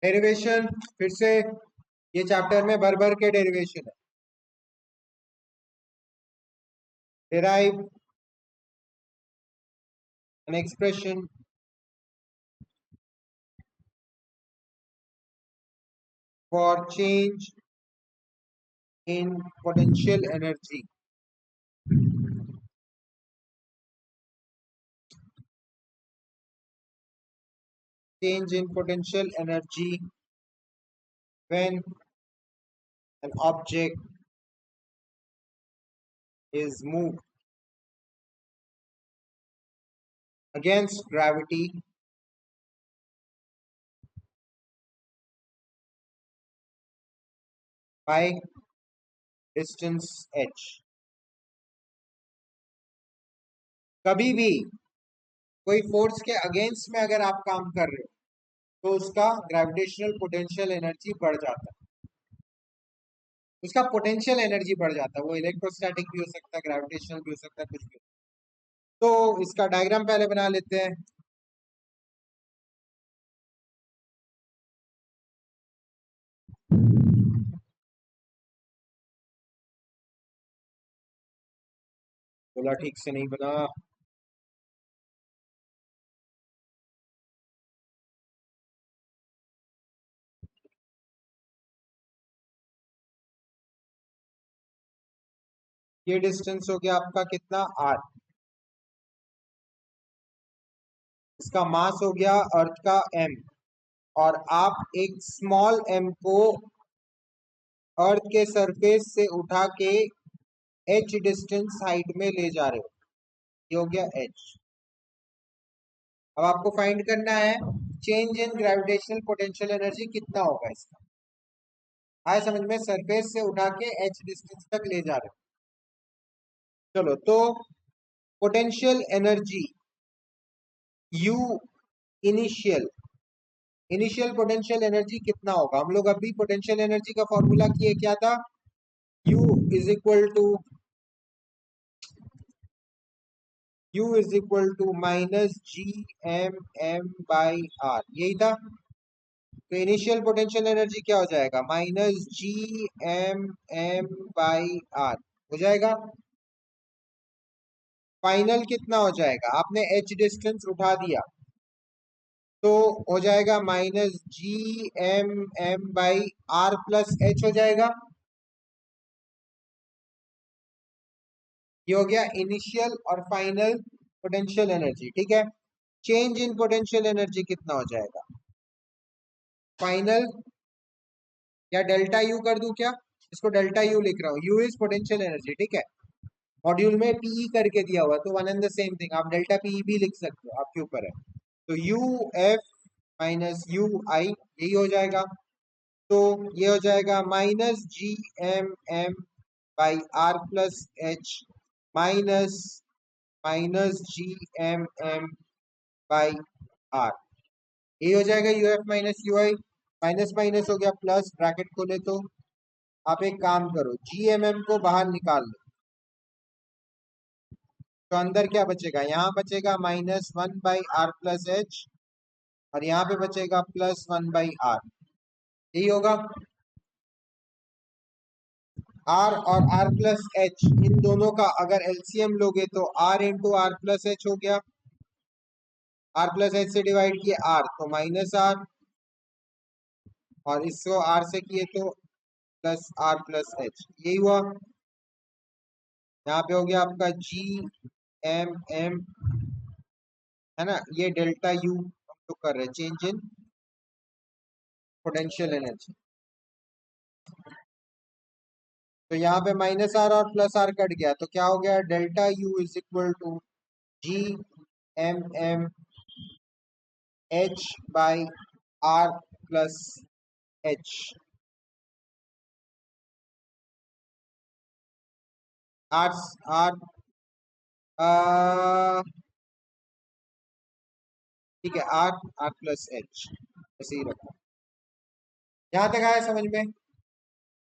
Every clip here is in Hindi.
डेरिवेशन फिर से ये चैप्टर में भर भर के डेरिवेशन है. Derive an expression for change in potential energy. Change in potential energy when an object is moved against gravity by distance h. कभी भी कोई फोर्स के अगेंस्ट में अगर आप काम कर रहे हो तो उसका ग्रेविटेशनल पोटेंशियल एनर्जी बढ़ जाता है. उसका पोटेंशियल एनर्जी बढ़ जाता है. वो इलेक्ट्रोस्टैटिक भी हो सकता है, ग्रेविटेशनल भी हो सकता है, कुछ भी. तो इसका डायग्राम पहले बना लेते हैं. बोला ठीक से नहीं बना. ये डिस्टेंस हो गया आपका कितना r. इसका मास हो गया अर्थ का m. और आप एक स्मॉल m को अर्थ के सरफेस से उठा के h डिस्टेंस हाइट में ले जा रहे हो. ये हो गया h. अब आपको फाइंड करना है change in gravitational potential energy कितना होगा इसका. आए समझ में. सरफेस से उठा के h डिस्टेंस तक ले जा रहे हो. चलो तो potential energy u initial potential energy कितना होगा. हम लोग अभी पोटेंशियल एनर्जी का फॉर्मूला किए क्या था. u is equal to minus G M M by R. यही था. तो इनिशियल पोटेंशियल एनर्जी क्या हो जाएगा. Minus G M M by R हो जाएगा. फाइनल कितना हो जाएगा. आपने h डिस्टेंस उठा दिया तो हो जाएगा minus G M M by R plus H हो जाएगा. ये हो गया इनिशियल और फाइनल पोटेंशियल एनर्जी. ठीक है. चेंज इन पोटेंशियल एनर्जी कितना हो जाएगा. फाइनल या डेल्टा यू कर दूं क्या. इसको डेल्टा यू लिख रहा हूँ. U is potential energy. ठीक है. मॉड्यूल में पीई करके दिया हुआ तो one and the same thing. आप डेल्टा पीई भी लिख सकते हो, आपके ऊपर है. तो U F minus U I यही हो जाएगा. तो ये हो जाएगा minus G M M by R plus H minus minus G M M by R. ये हो जाएगा U F minus U I. Minus minus हो गया प्लस. ब्रैकेट खोले तो आप एक काम करो जी एम एम को बाहर निकाल लो. तो अंदर क्या बचेगा. यहाँ बचेगा minus one by R plus H और यहाँ पे बचेगा प्लस वन बाई आर. यही होगा. आर और आर प्लस एच इन दोनों का अगर एलसीएम लोगे तो R into R plus H हो गया. आर प्लस एच से डिवाइड किए आर तो माइनस आर और इसको आर से किए तो प्लस आर प्लस एच. यही हुआ. यहाँ पे हो गया आपका जी एम एम है ना. ये डेल्टा यू हम लोग कर रहे हैं चेंज इन पोटेंशियल एनर्जी. तो यहाँ पे माइनस आर और प्लस आर कट गया तो क्या हो गया. Delta U is equal to G M M H by R plus H. R R ठीक है. आर आर प्लस एच ऐसे ही रखो. यहाँ तक आया समझ में.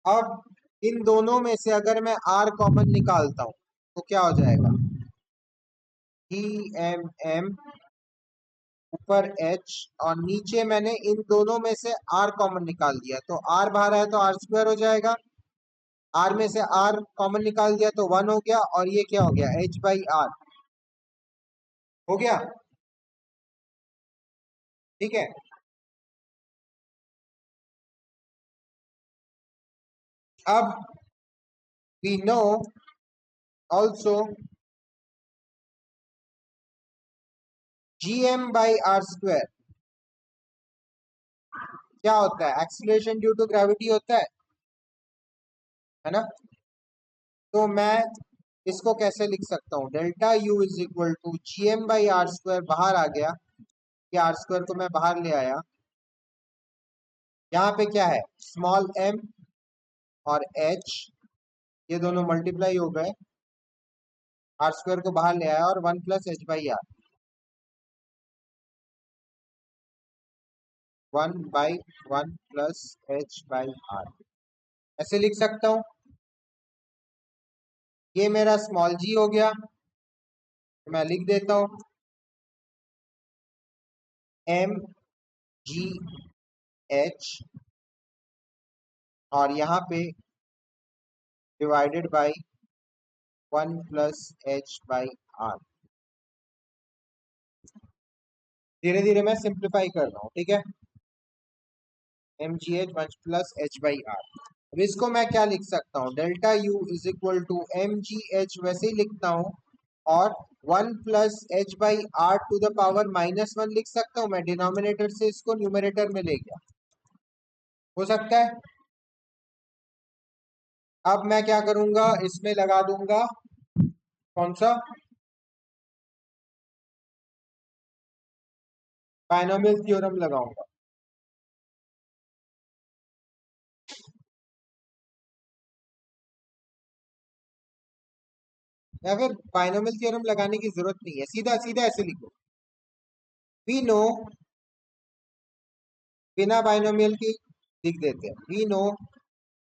अब इन दोनों में से अगर मैं आर कॉमन निकालता हूं तो क्या हो जाएगा. जी एम एम ऊपर h और नीचे मैंने इन दोनों में से r कॉमन निकाल दिया, तो r बाहर है तो r स्क्वायर हो जाएगा। r में से r कॉमन निकाल दिया तो 1 हो गया, और ये क्या हो गया, h बाई r हो गया। ठीक है, अब we know also gm by r square क्या होता है, एक्सीलरेशन ड्यू टू ग्रेविटी होता है ना। तो मैं इसको कैसे लिख सकता हूँ, delta U is equal to G M by R square, बाहर आ गया कि आर स्क्वायर को मैं बाहर ले आया। यहाँ पे क्या है, स्मॉल m और h, ये दोनों मल्टीप्लाई हो गए, आर स्क्वायर को बाहर ले आया और 1 plus H by R, 1/1 plus H by R, ऐसे लिख सकता हूँ। ये मेरा स्मॉल g हो गया, तो मैं लिख देता हूँ m g h, और यहाँ पे divided by 1 plus H by R. धीरे धीरे मैं सिंप्लीफाई कर रहा हूँ, ठीक है। M G H 1 plus H by R. अब इसको मैं क्या लिख सकता हूँ, delta U is equal to M G H वैसे ही लिखता हूँ, और 1 plus H by R to the power -1 लिख सकता हूँ। मैं डिनोमिनेटर से इसको न्यूमरेटर में ले गया, हो सकता है। अब मैं क्या करूंगा, इसमें लगा दूंगा कौन सा, बायनोमियल थ्योरम लगाऊंगा। या फिर बायनोमियल थ्योरम लगाने की जरूरत नहीं है, सीधा सीधा ऐसे लिखो, वी नो, बिना बायनोमियल की लिख देते हैं, we know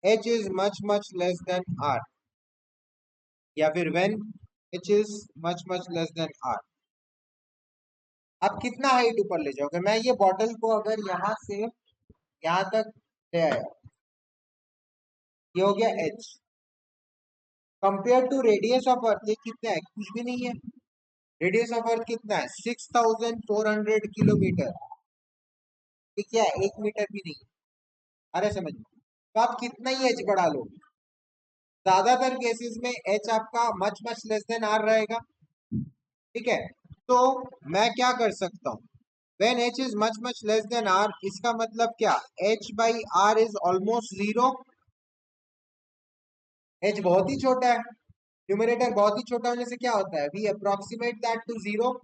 h is much less than r, या फिर when h is much less than r। आप कितना हाइट ऊपर ले जाओगे, मैं ये बॉटल को अगर यहाँ से यहाँ तक ले आया, ये हो गया h, compare to radius of earth, ये कितना है, कुछ भी नहीं है। रेडियस ऑफ अर्थ कितना है, 6400 किलोमीटर, ये क्या है, 1 मीटर भी नहीं है। अरे समझ में, तो आप कितना ही h बढ़ा लो, ज्यादातर केसेस में h आपका मच लेस देन r रहेगा, ठीक है। तो मैं क्या कर सकता हूँ, when h is much less than r, इसका मतलब क्या, h by r is almost zero, h बहुत ही छोटा है, न्यूमरेटर बहुत ही छोटा होने से क्या होता है, we approximate that to zero।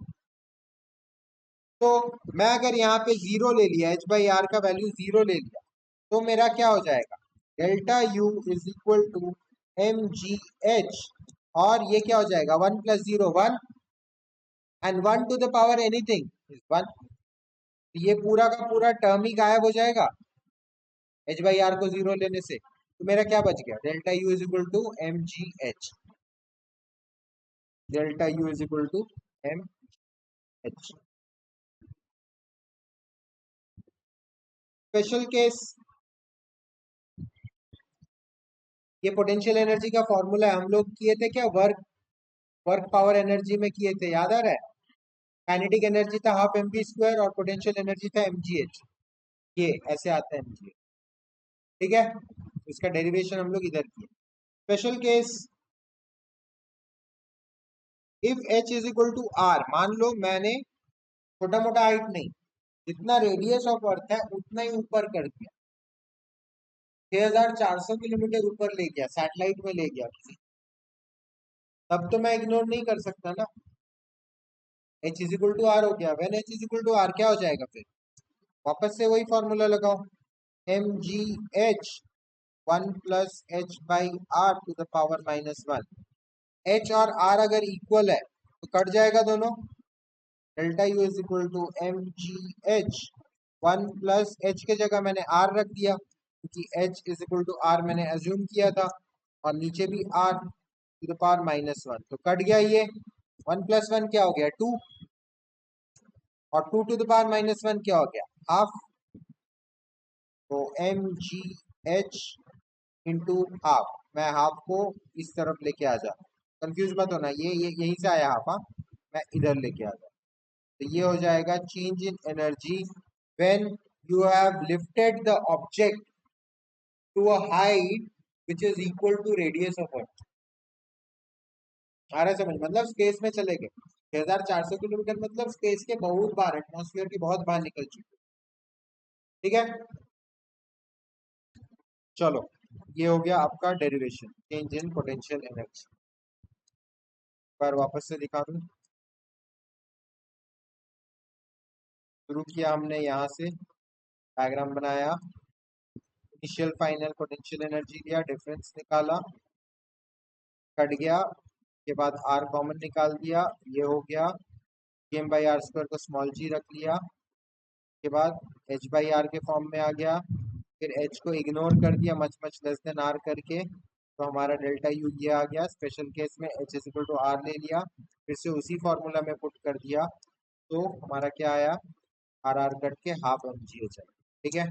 तो मैं अगर यहाँ पे जीरो ले लिया, h by r का वैल्यू जीरो ले लिया, तो मेरा क्या हो जाएगा, delta u is equal to M G H, और ये क्या हो जाएगा, 1 plus 0 1, and 1 to the power anything is 1। ये पूरा का पूरा टर्म ही गायब हो जाएगा h बाई आर को जीरो लेने से। तो मेरा क्या बच गया, delta u is equal to M G H, delta u is equal to M H. Special case, ये पोटेंशियल एनर्जी का फॉर्मूला है, हम लोग किए थे क्या, वर्क वर्क पावर एनर्जी में किए थे, याद आ रहा है। काइनेटिक एनर्जी था हाफ एम पी स्क्वायर, और पोटेंशियल एनर्जी था एम जी एच, ये ऐसे आता है एम जी, ठीक है। इसका डेरिवेशन हम लोग इधर किए। Special case, if h is equal to r, मान लो मैंने छोटा मोटा हाइट नहीं, जितना रेडियस ऑफ अर्थ है उतना ही ऊपर कर दिया, 6400 किलोमीटर ऊपर ले गया, सैटेलाइट में ले गया किसी, तब तो मैं इग्नोर नहीं कर सकता ना। h is equal to R हो गया, when h is equal to R क्या हो जाएगा, फिर वापस से वही फॉर्मूला लगाओ, M G H 1 plus H by R to the power -1। h और r अगर इक्वल है तो कट जाएगा दोनों, delta U is equal to M G H, 1 plus H के जगह मैंने r रख दिया, क्योंकि h is equal to r मैंने एज्यूम किया था, और नीचे भी r टू द पावर -1, तो कट गया ये, 1 प्लस 1 क्या हो गया, 2। और 2 to the power -1 क्या हो गया, हाफ। तो mgh इंटू हाफ, मैं हाफ को इस तरफ लेके आ जा, कंफ्यूज मत होना, ये यहीं से आया हाफ, हाँ, मैं इधर लेके आ जा। तो ये हो जाएगा change in energy when you have lifted the object to a height which is equal to radius of earth. आ रहा है समझ, मतलब स्पेस में चले गए 6400 किलोमीटर, मतलब स्पेस के बहुत बाहर, एटमॉस्फेयर की बहुत बाहर निकल चुके। ठीक है, चलो, ये हो गया आपका derivation, change in potential energy. पर वापस से दिखा दूं, शुरू किया हमने यहाँ से, डायग्राम बनाया, इनिशियल फाइनल पोटेंशियल एनर्जी दिया, डिफरेंस निकाला, कट गया, के बाद आर कॉमन निकाल दिया, ये हो गया, एम बाई आर स्क्वायर को स्मॉल जी रख लिया, के बाद एच बाई आर के फॉर्म में आ गया, फिर एच को इग्नोर कर दिया much much less than R करके, तो हमारा डेल्टा यू ये आ गया। स्पेशल केस में H is equal to R ले लिया, फिर से उसी फॉर्मूला में पुट कर दिया, तो हमारा क्या आया, आर आर कट के हाफ एम जी एच आई। ठीक है,